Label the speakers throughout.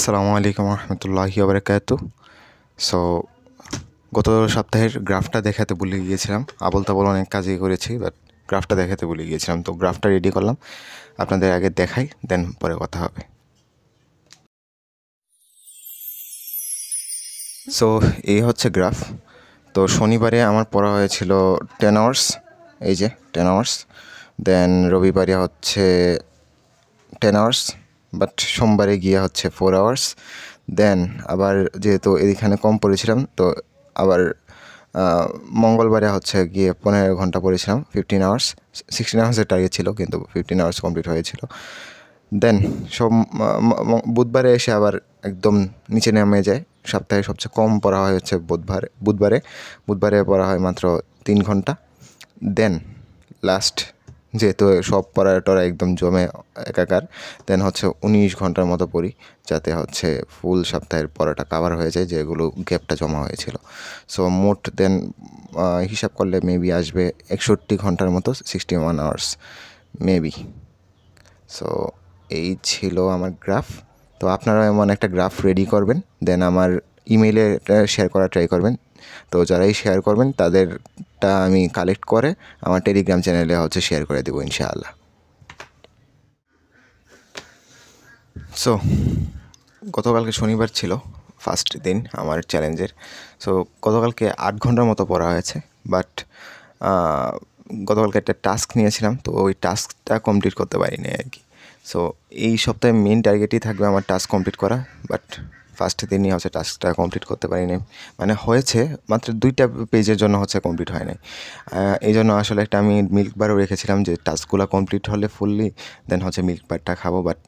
Speaker 1: আসসালামু আলাইকুম রহমতুল্লাহি ওবারাকাতু। সো গত সপ্তাহের গ্রাফটা দেখাতে ভুলে গিয়েছিলাম। আবল তাবল অনেক কাজই করেছি, বাট গ্রাফটা দেখাতে ভুলে গিয়েছিলাম। তো গ্রাফটা রেডি করলাম, আপনাদের আগে দেখাই, দেন পরে কথা হবে। সো এই হচ্ছে গ্রাফ। তো শনিবারে আমার পড়া হয়েছিল 10 আওয়ার্স, এই যে 10 আওয়ার্স। দেন রবিবারে হচ্ছে 10 আওয়ার্স, বাট সোমবারে গিয়ে হচ্ছে 4 আওয়ার্স। দেন আবার যেহেতু এখানে কম পড়েছিলাম, তো আবার মঙ্গলবারে হচ্ছে গিয়ে 15 ঘন্টা পড়েছিলাম, 15 আওয়ার্স। 16 আওয়ার্সের টার্গেট ছিল, কিন্তু 15 আওয়ার্স কমপ্লিট হয়েছিল। দেন বুধবারে এসে আবার একদম নিচে নেমে যায়। সপ্তাহে সবচেয়ে কম পড়া হয় হচ্ছে বুধবারে পড়া হয় মাত্র 3 ঘন্টা। দেন লাস্ট যেহেতু সব পড়াটা একদম জমে একাকার, দেন হচ্ছে 19 ঘন্টার মতো পড়ি, যাতে হচ্ছে ফুল সপ্তাহের পড়াটা কাভার হয়ে যায়, যেগুলো গ্যাপটা জমা হয়েছিল। সো মোট দেন হিসাব করলে মেবি আসবে 61 ঘন্টার মতো, 61 আওয়ার্স মেবি। সো এই ছিল আমার গ্রাফ। তো আপনারা এমন একটা গ্রাফ রেডি করবেন, দেন আমার ইমেইলে শেয়ার করার ট্রাই করবেন। তো যারাই শেয়ার করবেন তাদেরটা আমি কালেক্ট করে আমার টেলিগ্রাম চ্যানেলে হচ্ছে শেয়ার করে দেবো ইনশাআল্লাহ। সো গতকালকে শনিবার ছিল ফার্স্ট দিন আমার চ্যালেঞ্জের। সো গতকালকে 8 ঘন্টার মতো পড়া হয়েছে, বাট গতকালকে একটা টাস্ক নিয়েছিলাম, তো ওই টাস্কটা কমপ্লিট করতে পারিনি আর কি। সো এই সপ্তাহে মেন টার্গেটই থাকবে আমার টাস্ক কমপ্লিট করা, বাট ফার্স্ট দিনই হচ্ছে টাস্কটা কমপ্লিট করতে পারিনি। মানে হয়েছে মাত্র 2টা পেজের জন্য হচ্ছে কমপ্লিট হয় নাই। এই জন্য আসলে একটা আমি মিল্ক বারও রেখেছিলাম যে টাস্কগুলো কমপ্লিট হলে ফুললি দেন হচ্ছে মিল্ক বারটা খাবো, বাট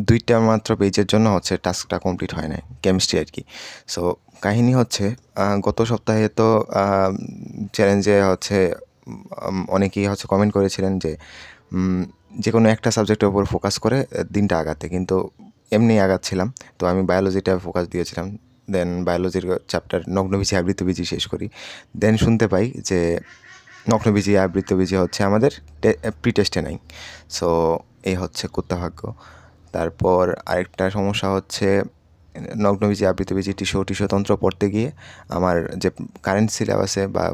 Speaker 1: 2টা মাত্র পেজের জন্য হচ্ছে টাস্কটা কমপ্লিট হয় নাই, কেমিস্ট্রি আর কি। সো কাহিনী হচ্ছে গত সপ্তাহে তো চ্যালেঞ্জে হচ্ছে অনেকেই হচ্ছে কমেন্ট করেছিলেন যে কোনো একটা সাবজেক্টের উপর ফোকাস করে দিনটা আগাতে, কিন্তু এমনি আগাচ্ছিলাম। তো আমি বায়োলজিটা ফোকাস দিয়েছিলাম। দেন বায়োলজির চ্যাপ্টার নগ্নবীজি আবৃতবীজি শেষ করি। দেন শুনতে পাই যে নগ্নবীজি আবৃতবীজি হচ্ছে আমাদের প্রি টেস্টে নাই। সো এই হচ্ছে কুত্তাভাগ্য। তারপর আরেকটা সমস্যা হচ্ছে নগ্নবীজি আবৃতবীজি টিস্যুতন্ত্র পড়তে গিয়ে আমার যে কারেন্ট সিলেবাসে বা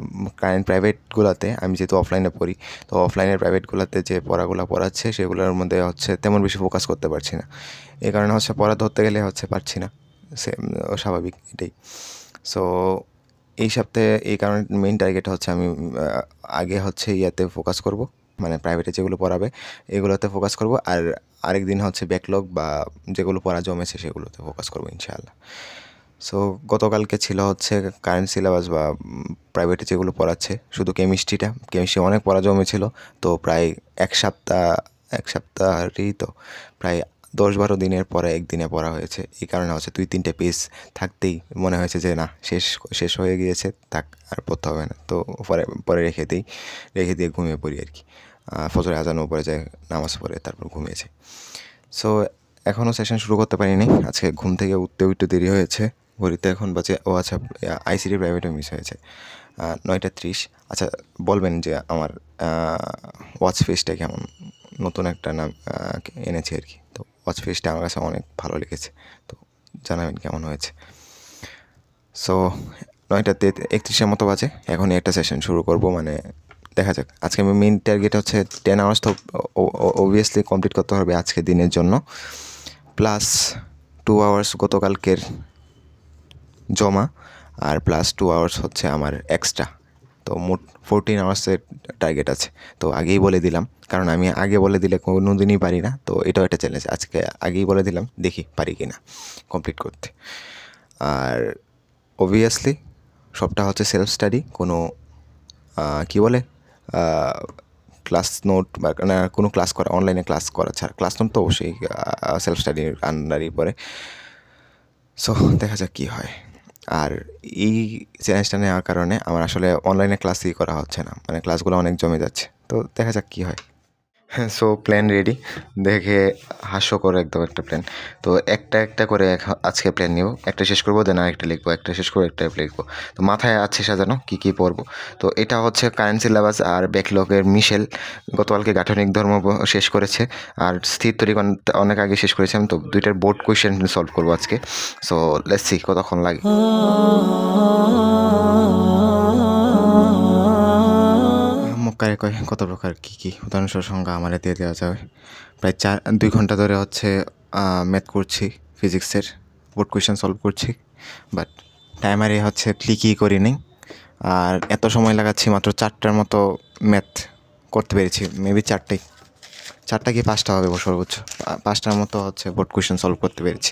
Speaker 1: কারেন্ট প্রাইভেটগুলোতে, আমি যেহেতু অফলাইনে পড়ি, তো অফলাইনের প্রাইভেটগুলোতে যে পড়াগুলো পড়াচ্ছে সেগুলোর মধ্যে হচ্ছে তেমন বেশি ফোকাস করতে পারছি না। এই কারণে হচ্ছে পড়া ধরতে গেলে হচ্ছে পারছি না, স্বাভাবিক এটাই। সো এই সপ্তাহে এই কারণে মেইন টার্গেট হচ্ছে আমি আগে হচ্ছে ইয়াতে ফোকাস করব, মানে প্রাইভেটে যেগুলো পড়াবে এগুলোতে ফোকাস করব, আর আরেক দিন হচ্ছে ব্যাকলগ বা যেগুলো পড়া জমেছে সেগুলোতে ফোকাস করবো ইনশাআল্লাহ। সো গতকালকে ছিল হচ্ছে কারেন্ট সিলেবাস বা প্রাইভেটে যেগুলো পড়াচ্ছে, শুধু কেমিস্ট্রি অনেক পড়া জমেছিল। তো প্রায় এক সপ্তাহেরই তো প্রায় 10-12 দিনের পরে একদিনে পড়া হয়েছে। এই কারণে হচ্ছে 2-3টে পেজ থাকতেই মনে হয়েছে যে না, শেষ হয়ে গিয়েছে, থাক আর পড়তে হবে না। তো পরে রেখে দিয়ে ঘুমিয়ে পড়ি আর কি। ফজরে আজানও পড়ে যায়, নামাজ পড়ে তারপর ঘুমিয়েছে। সো এখনও সেশন শুরু করতে পারিনি, আজকে ঘুম থেকে উঠতে দেরি হয়েছে। ঘড়িতে এখন বাজে, ও আচ্ছা, আইসিডি প্রাইভেটও মিস হয়েছে, 9টা 30। আচ্ছা, বলবেন যে আমার ওয়াচ ফেসটা কেমন? নতুন একটা নাম এনেছি আর কি। তো ওয়াচ ফেসটা আমার কাছে অনেক ভালো লেগেছে, তো জানাবেন কেমন হয়েছে। সো 9টা 31 মতো বাজে, এখনই একটা সেশন শুরু করব, মানে দেখা যাক। আজকে আমি মেইন টার্গেট হচ্ছে 10 আওয়ার্স, তো অবভিয়াসলি কমপ্লিট করতে হবে আজকে দিনের জন্য, প্লাস 2 আওয়ার্স গতকালকের জমা, আর প্লাস 2 আওয়ার্স হচ্ছে আমার এক্সট্রা। তো মোট 14 আওয়ার্সের টার্গেট আছে। তো আগেই বলে দিলাম, কারণ আমি আগে বলে দিলে কোনো দিনই পারি না। তো এটাও একটা চ্যালেঞ্জ, আজকে আগেই বলে দিলাম, দেখি পারি কি না কমপ্লিট করতে। আর অবভিয়াসলি সবটা হচ্ছে সেলফ স্টাডি, কোনো কী বলে ক্লাস নোট বা কোনো ক্লাস করা, অনলাইনে ক্লাস করা ছাড়া। ক্লাস নোট তো অবশ্যই সেলফ স্টাডির আন্ডারই পড়ে। সো দেখা যাক কী হয়। আর এই চ্যালেঞ্জটা নেওয়ার কারণে আমার আসলে অনলাইনে ক্লাসই করা হচ্ছে না, মানে ক্লাসগুলো অনেক জমে যাচ্ছে। তো দেখা যাক কী হয়। সো প্ল্যান রেডি, দেখে হাস্যকর একদম একটা প্ল্যান। তো একটা একটা করে আজকে প্ল্যান নিব, একটা শেষ করবো দেন আরেকটা লিখবো, একটা শেষ করবো একটা লিখবো। তো মাথায় আছে সাজানো কী কী পড়বো। তো এটা হচ্ছে কারেন্ট সিলেবাস আর ব্যাকলগের মিশেল গতকালকে গাঠনিক ধর্ম শেষ করেছে, আর স্থির তৈরি অনেক আগে শেষ করেছিলাম। তো দুইটার বোর্ড কোয়েশ্চেন সলভ করবো আজকে। সো লেটস সি কতক্ষণ লাগে। মক্কারে কয় কত প্রকার কী কী উদাহরণস্বরূপ সংজ্ঞা আমার দিয়ে দেওয়া যাবে। প্রায় 2 ঘন্টা ধরে হচ্ছে ম্যাথ করছি, ফিজিক্সের বোর্ড কোয়েশ্চেন সলভ করছি, বাট টাইমারে হচ্ছে ক্লিকই করি নি। আর এত সময় লাগাচ্ছি মাত্র 4টার মতো ম্যাথ করতে পেরেছি, মেবি 4টা কি 5টা হবে সর্বোচ্চ, 5টার মতো হচ্ছে বোর্ড কোয়েশ্চেন সলভ করতে পেরেছি।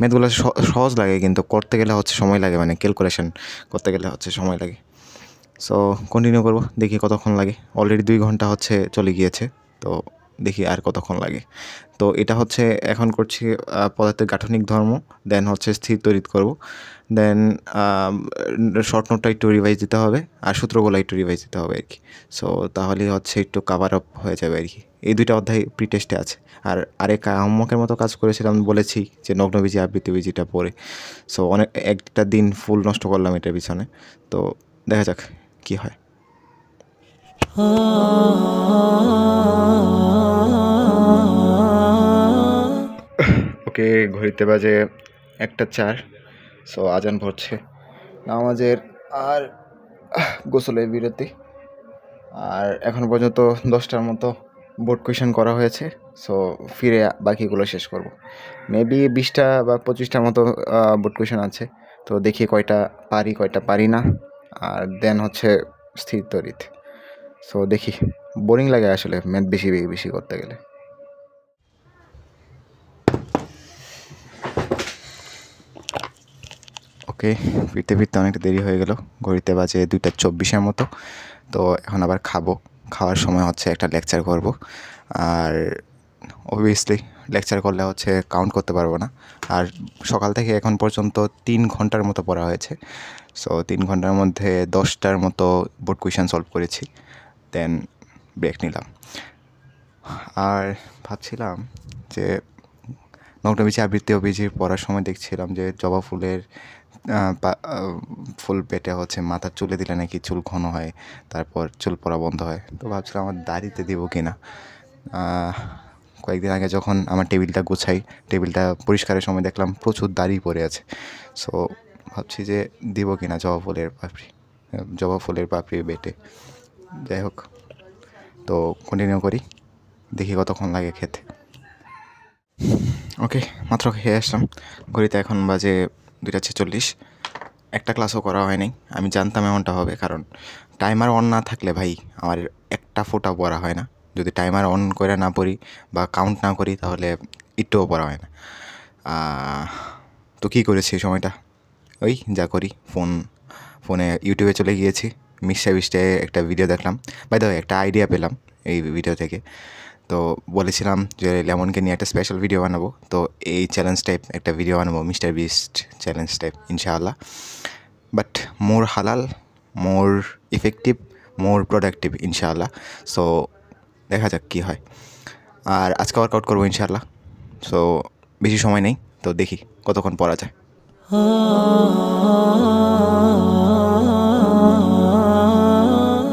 Speaker 1: ম্যাথগুলো সহজ লাগে কিন্তু করতে গেলে হচ্ছে সময় লাগে, মানে ক্যালকুলেশন করতে গেলে হচ্ছে সময় লাগে। সো কন্টিনিউ করবো, দেখি কতক্ষণ লাগে। অলরেডি 2 ঘন্টা হচ্ছে চলে গিয়েছে, তো দেখি আর কতক্ষণ লাগে। তো এটা হচ্ছে এখন করছি পদার্থের গাঠনিক ধর্ম, দেন হচ্ছে স্থির তড়িৎ করব, দেন শর্ট নোটটা একটু রিভাইজ দিতে হবে, আর সূত্রগুলো একটু রিভাইজ দিতে হবে আর কি। সো তাহলে হচ্ছে একটু কাভার আপ হয়ে যাবে আর কি। এই 2টা অধ্যায় প্রি টেস্টে আছে। আর আরেক হোমওয়ার্কের মতো কাজ করেছিলাম, বলেছি যে নগ্নবীজি আবৃত্তিবীজিটা পড়ে। সো অনেক একটা দিন ফুল নষ্ট করলাম এটার পিছনে। তো দেখা যাক কি হয়। ওকে, ঘড়িতে বাজে 1:04। সো আজান পড়ছে, নামাজের আর গোসলের বিরতি। আর এখন পর্যন্ত 10টার মতো বোর্ড কোয়েশ্চেন করা হয়েছে। সো ফিরে বাকিগুলো শেষ করব। মেবি 20টা বা 25টার মতো বোর্ড কোয়েশ্চেন আছে। তো দেখি কয়টা পারি কয়টা পারি না, আর দেন হচ্ছে স্থির তড়িৎ। সো দেখি, বোরিং লাগে আসলে ম্যাথ বেশি বেশি করতে গেলে। ওকে, ফিরতে ফিরতে অনেকটা দেরি হয়ে গেল, ঘড়িতে বাজে 2:24 মতো। তো এখন আবার খাওয়ার সময় হচ্ছে একটা লেকচার করব। আর অবভিয়াসলি লেকচার করলে হচ্ছে কাউন্ট করতে পারবো না। আর সকাল থেকে এখন পর্যন্ত 3 ঘন্টার মতো পড়া হয়েছে। সো 3 ঘন্টার মধ্যে 10টার মতো বোর্ড কোয়েশ্চেন সলভ করেছি, দেন ব্রেক নিলাম। আর ভাবছিলাম যে নগ্নবীজি আবৃত্তি অভিজি পড়ার সময় দেখছিলাম যে জবা ফুলের ফুল পেটে হচ্ছে মাথার চুলে দিলে নাকি চুল ঘন হয়, তারপর চুল পড়া বন্ধ হয়। তো ভাবছিলাম আমার দাড়িতে দিব কি না। কয়েকদিন আগে যখন আমার টেবিলটা গুছাই, টেবিলটা পরিষ্কারের সময় দেখলাম প্রচুর দাড়ি পড়ে আছে। সো ভাবছি যে দিব কি না জবা ফুলের পাপড়ি বেটে। যাই হোক, তো কন্টিনিউ করি, দেখি কতক্ষণ লাগে খেতে। ওকে, মাত্র খেয়ে আসলাম, ঘড়িতে এখন বাজে 2:46। একটা ক্লাসও করা হয়নি, আমি জানতাম এমনটা হবে, কারণ টাইমার অন না থাকলে ভাই আমার একটা ফোঁটা পড়া হয় না। যদি টাইমার অন করে না পড়ি বা কাউন্ট না করি তাহলে একটুও পড়া হয় না। তো কী করেছি সময়টা, ওই যা করি, ফোনে ইউটিউবে চলে গিয়েছি, মিষ্টায় একটা ভিডিও দেখলাম। বাই দ্য ওয়ে, একটা আইডিয়া পেলাম এই ভিডিও থেকে। তো বলেছিলাম যে লেমনকে নিয়ে একটা স্পেশাল ভিডিও বানাবো, তো এই চ্যালেঞ্জ টাইপ একটা ভিডিও বানাবো, মিস্টার বিস্ট চ্যালেঞ্জ টাইপ, ইনশাআল্লাহ। বাট মোর হালাল, মোর ইফেক্টিভ, মোর প্রোডাক্টিভ ইনশাআল্লাহ। সো দেখা যাক কী হয়। আর আজকে ওয়ার্কআউট করবো ইনশাআল্লাহ। সো বেশি সময় নেই, তো দেখি কতক্ষণ পড়া যায়।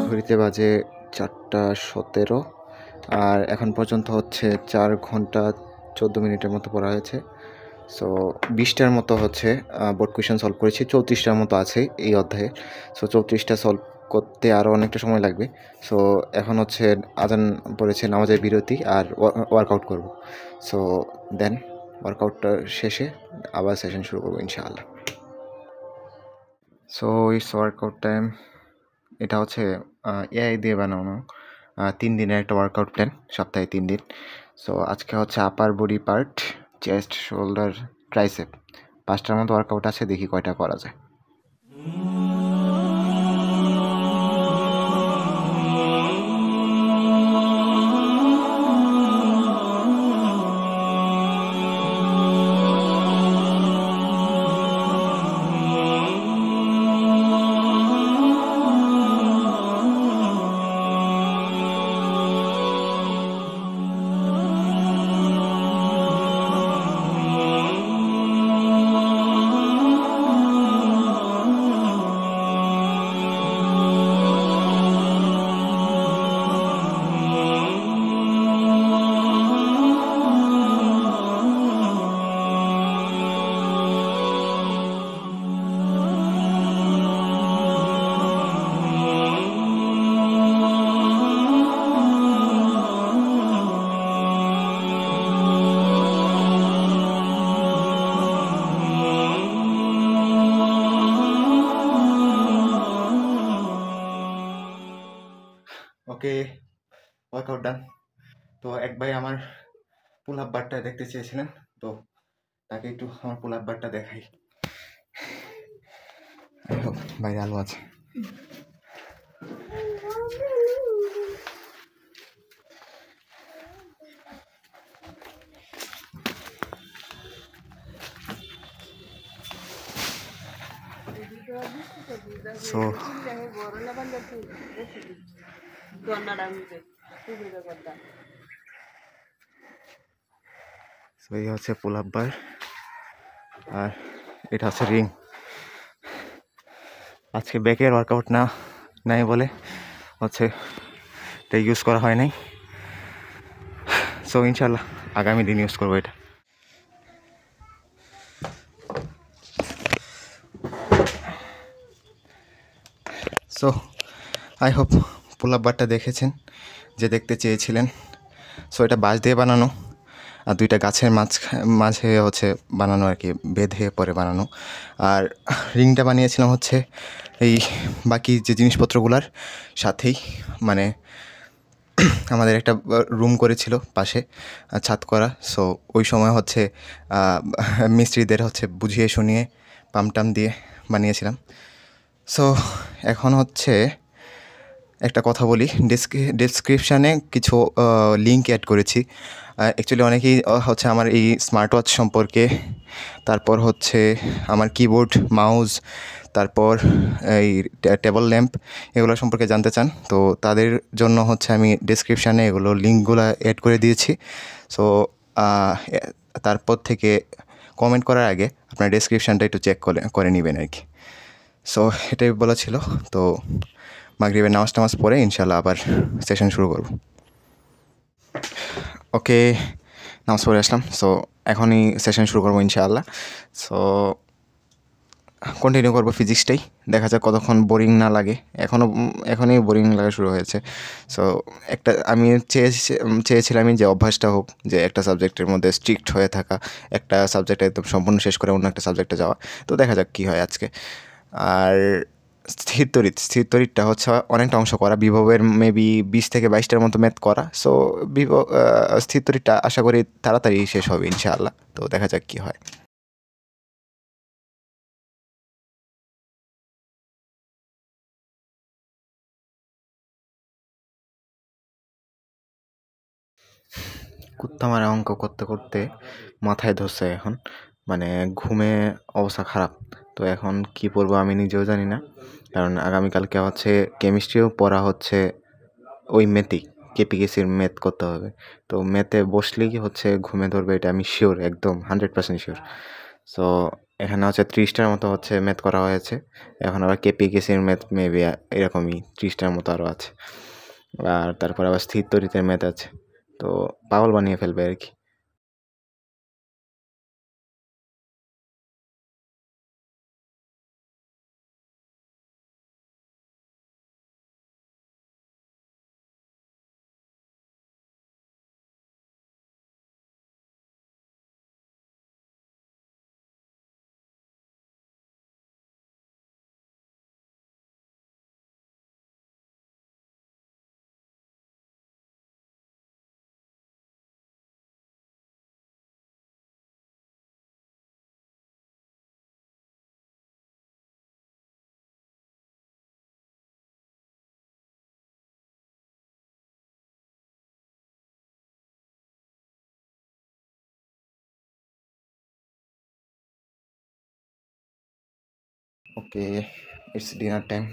Speaker 1: ঘড়িতে বাজে 4:17, আর এখন পর্যন্ত হচ্ছে 4 ঘন্টা 14 মিনিটের মতো পড়া হয়েছে। সো 20টার মতো হচ্ছে বোর্ড কোয়েশ্চেন সলভ করেছি, 34টার মতো আছে এই অধ্যায়ে। সো 34টা সলভ করতে আরও অনেকটা সময় লাগবে। সো এখন হচ্ছে আজান পড়েছে, নামাজের বিরতি, আর ওয়ার্কআউট করব। সো দেন ওয়ার্কআউটটা শেষে আবার সেশন শুরু করবো ইনশাআল্লাহ। So it's workout time. এটা হচ্ছে এআই দিয়ে বানানো 3 দিনের একটা ওয়ার্কআউট প্ল্যান, সপ্তাহে 3 দিন। সো আজকে হচ্ছে upper body part, chest, shoulder, tricep, 5টার মতো ওয়ার্কআউট আছে, দেখি কয়টা করা যায়। Okay, workout done. তো এক ভাই আমার পুল আপ বারটা দেখতে চেয়েছিলেন, তো তাকে একটু আমার পুল আপ বারটা দেখাই। বাইরে আলো আছে। সো এই হচ্ছে পুল আপ বার, আর এটা হচ্ছে রিং। আজকে ব্যাকের ওয়ার্কআউট নাই বলে হচ্ছে এটা ইউজ করা হয় নাই। সো ইনশাল্লাহ আগামী দিন ইউজ করবো এটা। So I hope pull up বারটা দেখেছেন যে দেখতে চেয়েছিলেন। সো এটা বাঁশ দিয়ে বানানো, আর দুইটা গাছের মাঝে হচ্ছে বানানো আর কি, বেঁধে পরে বানানো। আর রিংটা বানিয়েছিলাম হচ্ছে এই বাকি যে জিনিসপত্রগুলার সাথেই, মানে আমাদের একটা রুম করেছিল পাশে ছাদ করা। সো ওই সময় হচ্ছে মিস্ত্রিদের হচ্ছে বুঝিয়ে শুনিয়ে পাম্পটাম দিয়ে বানিয়েছিলাম। সো এখন হচ্ছে একটা কথা বলি, ডেসক্রিপশানে কিছু লিঙ্ক অ্যাড করেছি। অ্যাকচুয়ালি অনেকেই হচ্ছে আমার এই স্মার্ট ওয়াচ সম্পর্কে, তারপর হচ্ছে আমার কিবোর্ড, মাউস, তারপর এই টেবল ল্যাম্প, এগুলো সম্পর্কে জানতে চান। তো তাদের জন্য হচ্ছে আমি ডেসক্রিপশানে এগুলো লিঙ্কগুলো অ্যাড করে দিয়েছি। সো তারপর থেকে কমেন্ট করার আগে আপনার ডেসক্রিপশানটা একটু চেক করে নেবেন আর কি। সো এটাই বলা ছিল। তো মাগরিবের নামাজ পরে ইনশাল্লাহ আবার সেশন শুরু করব। ওকে, নামাজ পড়ে আসলাম। সো এখনই সেশন শুরু করবো ইনশাআল্লাহ। সো কন্টিনিউ করবো ফিজিক্সটাই, দেখা যাক কতক্ষণ বোরিং না লাগে। এখনই বোরিং লাগা শুরু হয়েছে। সো আমি চেয়েছিলাম যে অভ্যাসটা হোক, যে একটা সাবজেক্টের মধ্যে স্ট্রিক্ট হয়ে থাকা, একটা সাবজেক্ট একদম সম্পূর্ণ শেষ করে অন্য একটা সাবজেক্টে যাওয়া। তো দেখা যাক কী হয় আজকে। আর স্থিরতরিতটা হচ্ছে অনেকটা অংশ করা, বিভবের মেবি 20 থেকে 22টার মতো ম্যাথ করা। সো স্থিরতরিতটা আশা করি তাড়াতাড়ি শেষ হবে ইনশাআল্লাহ। তো দেখা যাক কী হয়। কুত্তা মারা অঙ্ক করতে করতে মাথায় ধরছে এখন, মানে ঘুমে অবস্থা খারাপ। তো এখন কি পড়বো আমি নিজেও জানি না, কারণ আগামীকালকে হচ্ছে কেমিস্ট্রিও পড়া হচ্ছে ওই ম্যাথই, কেপিকেসির ম্যাথ করতে হবে। তো ম্যাথে বসলেই কি হচ্ছে ঘুমে ধরবে, এটা আমি শিওর, একদম 100% শিওর। সো এখানে হচ্ছে 30টার মতো হচ্ছে ম্যাথ করা হয়েছে। এখন আবার কেপিকেসির ম্যাথ মেবি এরকমই 30টার মতো আরও আছে। আর তারপর আবার স্থির তরিতের ম্যাথ আছে। তো পাগল বানিয়ে ফেলবে আর কি। ওকে, ইটস ডিনার টাইম।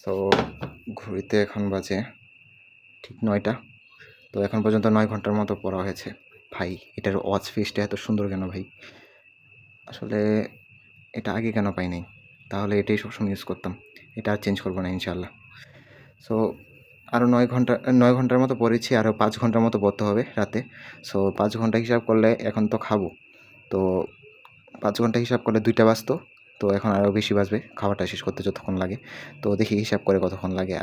Speaker 1: সো ঘড়িতে এখন বাজে ঠিক 9টা। তো এখন পর্যন্ত 9 ঘন্টার মতো পড়া হয়েছে। ভাই, এটার ওয়াচ ফেসটা এত সুন্দর কেন ভাই? আসলে এটা আগে কেন পাই নাই? তাহলে এটাই সবসময় ইউজ করতাম। এটা আর চেঞ্জ করবো না ইনশাআল্লাহ। সো আরও 9 ঘন্টার মতো পড়েছি, আরও 5 ঘন্টার মতো পড়তে হবে রাতে। সো 5 ঘন্টা হিসাব করলে এখন তো খাবো, তো 5 ঘন্টা হিসাব করলে 2টা বাজতো। তো এখন আরও বেশি বাজবে খাবারটা শেষ করতে যতক্ষণ লাগে। তো দেখি হিসাব করে কতক্ষণ লাগে।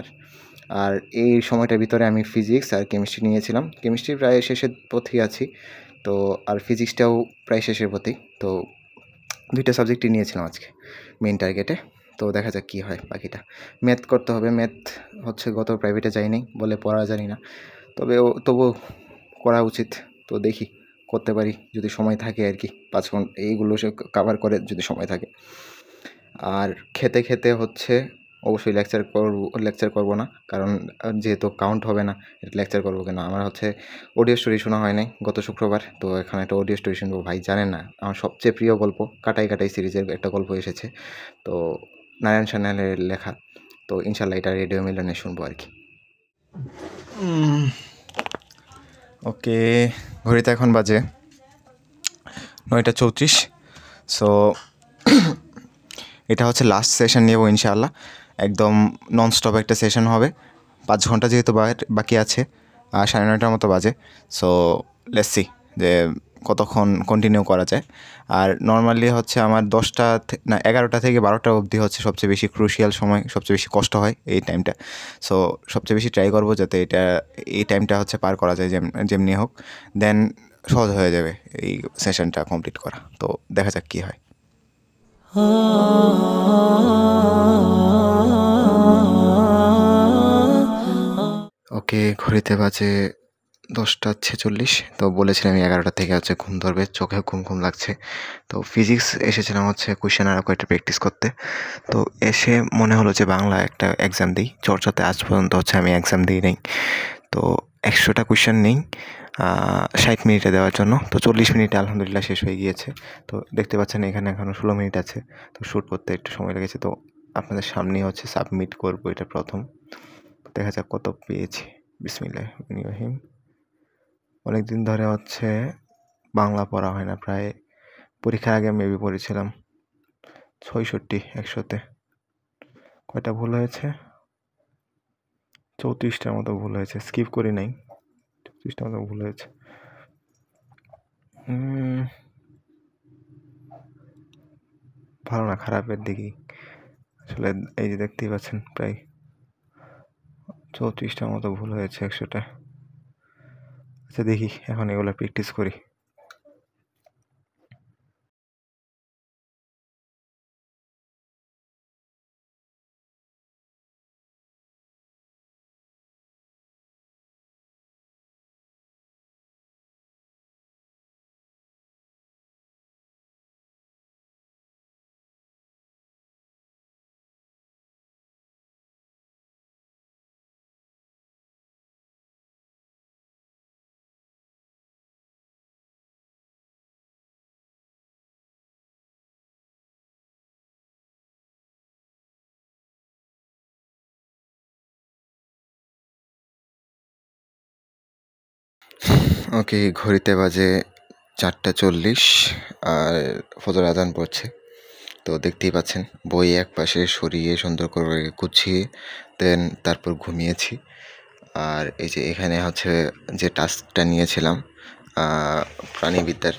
Speaker 1: আর এই সময়টার ভিতরে আমি ফিজিক্স আর কেমিস্ট্রি নিয়েছিলাম। কেমিস্ট্রি প্রায় শেষের পথেই আছি, তো আর ফিজিক্সটাও প্রায় শেষের পথেই। তো 2টা সাবজেক্টই নিয়েছিলাম আজকে মেইন টার্গেটে। তো দেখা যাক কী হয় বাকিটা। ম্যাথ করতে হবে, ম্যাথ হচ্ছে গত প্রাইভেটে যাইনি বলে পড়া জানি না, তবুও করা উচিত। তো দেখি করতে পারি যদি সময় থাকে আর কি, 5 ঘন্টা এইগুলো সে কাভার করে যদি সময় থাকে। আর খেতে খেতে হচ্ছে অবশ্যই লেকচার করব না, কারণ যেহেতু কাউন্ট হবে না, এটা লেকচার করবো কেন? আমার হচ্ছে অডিও স্টোরি শোনা হয় নাই গত শুক্রবার, তো এখানে একটা অডিও স্টোরি শুনবো। ভাই জানেন না, আমার সবচেয়ে প্রিয় গল্প কাটাই কাটাই সিরিজের একটা গল্প এসেছে, তো নারায়ণ সান্যালের লেখা। তো ইনশাল্লাহ এটা রেডিও মিলনে শুনবো আর কি। ওকে, ঘড়িতে এখন বাজে 9:34। সো এটা হচ্ছে লাস্ট সেশন নেব ইনশাআল্লাহ, একদম ননস্টপ একটা সেশন হবে। 5 ঘন্টা যেহেতু বাকি আছে, 9:30টার মতো বাজে। সো লেটস সি যে কতক্ষণ কন্টিনিউ করা যায়। আর নর্মালি হচ্ছে আমার 11টা থেকে 12টা অবধি হচ্ছে সবচেয়ে বেশি ক্রুশিয়াল সময়, সবচেয়ে বেশি কষ্ট হয় এই টাইমটা। সো সবচেয়ে বেশি ট্রাই করবো যাতে এই টাইমটা হচ্ছে পার করা যায় যেমনি হোক, দেন সহজ হয়ে যাবে এই সেশনটা কমপ্লিট করা। তো দেখা যাক কী হয়। ওকে, ঘড়িতে বাজে 10:46। তো বলেছিলাম 11টা থেকে হচ্ছে ঘুম ধরবে, চোখে ঘুম ঘুম লাগছে। তো ফিজিক্স এসেছিলাম হচ্ছে কোয়েশ্চেন আরও কয়েকটা প্র্যাকটিস করতে। তো এসে মনে হলো যে বাংলা একটা এক্সাম দিই, চর্চাতে আজ পর্যন্ত হচ্ছে আমি এক্সাম দিই নেই। তো 100টা কোয়েশ্চেন নেই 60 মিনিটে দেওয়ার জন্য। তো 40 মিনিটে আলহামদুলিল্লাহ শেষ হয়ে গিয়েছে। তো দেখতে পাচ্ছেন এখানে এখনও 16 মিনিট আছে, তো শ্যুট করতে একটু সময় লেগেছে। তো আপনাদের সামনেই হচ্ছে সাবমিট করবো এটা প্রথম। দেখা যাক কত পেয়েছি। বিসমিল্লাহির রহমানির রহিম। অনেক দিন ধরে হচ্ছে বাংলা পড়া হয় না, প্রায় পরীক্ষার আগে মেবি পড়েছিলাম 66 100-তে। কয়টা ভুল হয়েছে? 34টার মতো ভুল হয়েছে, স্কিপ করি নাই। 34টার মতো ভুল হয়েছে। ভালো না, খারাপের দিকেই আসলে। এই যে দেখতেই পাচ্ছেন প্রায় 34টার মতো ভুল হয়েছে 100টা। আচ্ছা দেখি এখন এগুলো প্র্যাকটিস করি। ওকে, ঘড়িতে বাজে 4:40 আর ফজর আজান পড়ছে। তো দেখতেই পাচ্ছেন বই এক পাশে সরিয়ে সুন্দর করে গুছিয়ে দেন তারপর ঘুমিয়েছি। আর এই যে এখানে হচ্ছে যে টাস্কটা নিয়েছিলাম প্রাণীবিদ্যার,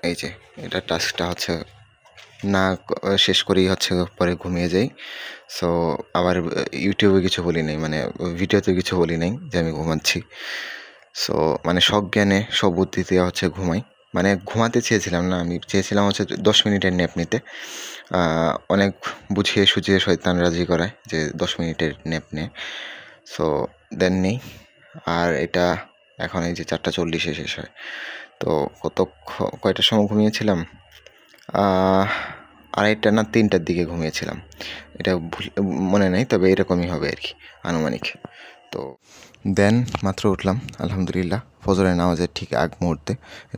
Speaker 1: এই যে এটা টাস্কটা হচ্ছে না শেষ করেই হচ্ছে পরে ঘুমিয়ে যাই। সো আবার ইউটিউবে কিছু বলি নাই, মানে ভিডিওতে কিছু বলি নাই যে আমি ঘুমাচ্ছি। সো মানে সজ্ঞানে সবুদ্ধিতে হচ্ছে ঘুমাই, মানে ঘুমাতে চেয়েছিলাম না, আমি চেয়েছিলাম হচ্ছে 10 মিনিটের ন্যাপ নিতে। অনেক বুঝিয়ে সুঝিয়ে শয়তান রাজি করায় যে 10 মিনিটের ন্যাপ নে। সো দেন নেই। আর এটা এখন এই যে 4:40-এ শেষ হয়। তো কয়টার সময় ঘুমিয়েছিলাম? 2:30 না 3টার দিকে ঘুমিয়েছিলাম, এটা মনে নেই, তবে এরকমই হবে আর কি আনুমানিক। তো দেন মাত্র উঠলাম আলহামদুলিল্লাহ, ফজরের নামাজের ঠিক আগ মুহূর্তে,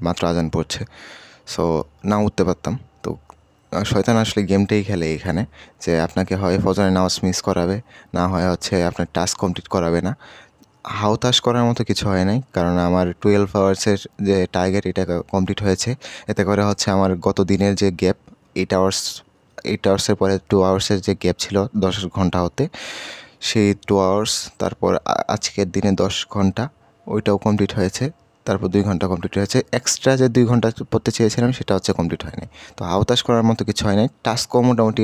Speaker 1: মাত্র আজান পড়ছে। সো না উঠতে পারতাম। তো শয়তান আসলে গেমটাই খেলে এখানে, যে আপনাকে হয় ফজরের নামাজ মিস করাবে, না হয় হচ্ছে আপনার টাস্ক কমপ্লিট করাবে না। হাউতাশ করার মতো কিছু হয় নাই, কারণ আমার 12 আওয়ার্সের যে টার্গেট এটা কমপ্লিট হয়েছে। এতে করে হচ্ছে আমার গত দিনের যে গ্যাপ 8 আওয়ার্সের পরে 2 আওয়ার্সের যে গ্যাপ ছিল 10 ঘন্টা হতে, সেই 2 আওয়ার্স, তারপর আজকের দিনে 10 ঘন্টা ওইটাও কমপ্লিট হয়েছে। তারপর 2 ঘন্টা কমপ্লিট হয়েছে, এক্সট্রা যে 2 ঘন্টা পড়তে চেয়েছিলাম সেটা হচ্ছে কমপ্লিট হয়নি। তো হাউতাশ করার মতো কিছু হয় নাই, টাস্কও মোটামুটি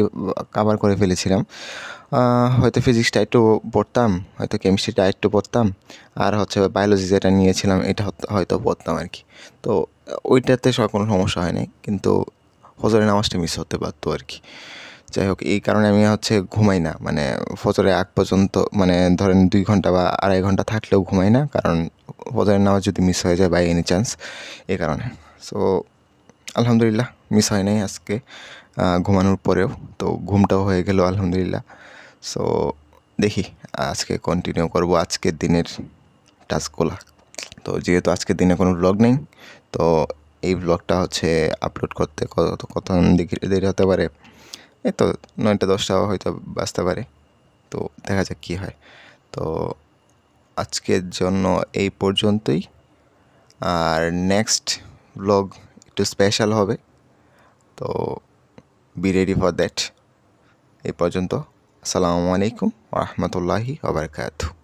Speaker 1: কাভার করে ফেলেছিলাম। হয়তো ফিজিক্সটা একটু পড়তাম, হয়তো কেমিস্ট্রিটা একটু পড়তাম, আর হচ্ছে বায়োলজি যেটা নিয়েছিলাম এটা হয়তো পড়তাম আর কি। তো ওইটাতে কোনো সমস্যা হয় নাই, কিন্তু ফজরের নামাজটা মিস হতে পারতো আর কি। যাই হোক, এই কারণে আমি হচ্ছে ঘুমাই না, মানে ফজরের আগ পর্যন্ত, মানে ধরেন 2 ঘন্টা বা 2.5 ঘন্টা থাকলেও ঘুমাই না, কারণ ফজরের নামাজ যদি মিস হয়ে যায় বাই এনি চান্স, এই কারণে। সো আলহামদুলিল্লাহ মিস হয় নাই আজকে ঘুমানোর পরেও, তো ঘুমটাও হয়ে গেল আলহামদুলিল্লাহ। সো দেখি আজকে কন্টিনিউ করব আজকের দিনের টাস্কগুলো। তো যেহেতু আজকের দিনে কোনো ব্লগ নেই, তো এই ব্লগটা হচ্ছে আপলোড করতে কতক্ষণ দেরি হতে পারে, এই তো 9টা 10টাও হয়তো বাজতে পারে, তো দেখা যাক কী হয়। তো আজকের জন্য এই পর্যন্তই, আর নেক্সট ব্লগ একটু স্পেশাল হবে, তো বি রেডি ফর দ্যাট। এই পর্যন্ত, আসসালামু আলাইকুম ওয়া রাহমাতুল্লাহি ওয়া বারাকাতুহু।